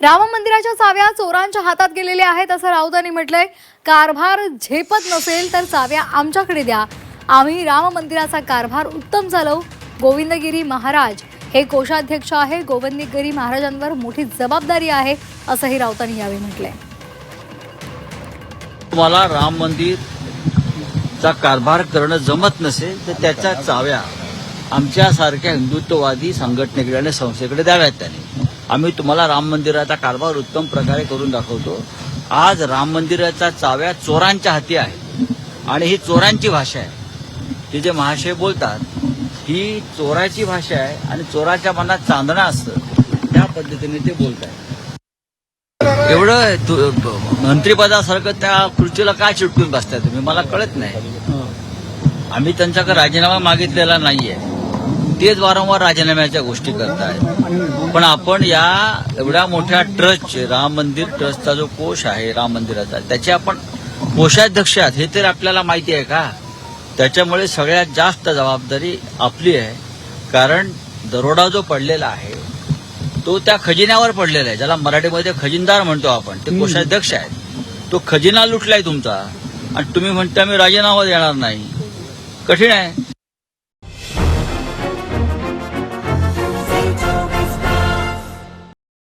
राम मंदिराच्या चाव्या चोरांच्या हातात गेलेल्या आहेत असं राऊतांनी म्हटलंय। कारभार झेपत नसेल तर चाव्या आमच्याकडे द्या, आम्ही राम मंदिराचा कारभार उत्तम चालवू। गोविंदगिरी महाराज हे कोषाध्यक्ष आहे, गोविंदगिरी महाराजांवर मोठी जबाबदारी आहे असंही राऊतांनी यावेळी म्हटलंय। तुम्हाला राम मंदिरचा कारभार करणं जमत नसेल तर त्याच्या चाव्या आमच्यासारख्या हिंदुत्ववादी संघटनेकडे आणि संस्थेकडे द्याव्यात त्यांनी। आम्ही तुम्हाला राम मंदिराचा कारभार उत्तम प्रकारे करून दाखवतो। आज राम मंदिराचा चाव्या चोरांच्या हाती आहे आणि ही चोरांची भाषा आहे। हे जे महाशय बोलतात ही चोराची भाषा आहे आणि चोराच्या मनात चांदणं असतं, त्या पद्धतीने ते बोलत आहेत। एवढं मंत्रिपदासारखं त्या खुर्चीला काय चिटकून बसताय तुम्ही, मला कळत नाही। आम्ही त्यांच्याकडे राजीनामा मागितलेला नाहीये, तेच वारंवार राजीनाम्याच्या गोष्टी करतायत। पण आपण या एवढ्या मोठ्या ट्रस्टचे, राम मंदिर ट्रस्टचा जो कोष आहे राम मंदिराचा, त्याचे आपण कोषाध्यक्ष आहात हे तर आपल्याला माहिती आहे का? त्याच्यामुळे सगळ्यात जास्त जबाबदारी आपली आहे, कारण दरोडा जो पडलेला आहे तो त्या खजिन्यावर पडलेला आहे, ज्याला मराठीमध्ये खजिनदार म्हणतो आपण, ते कोषाध्यक्ष आहेत। तो खजिना लुटलाय तुमचा आणि तुम्ही म्हणता मी राजीनामा देणार नाही, कठीण आहे।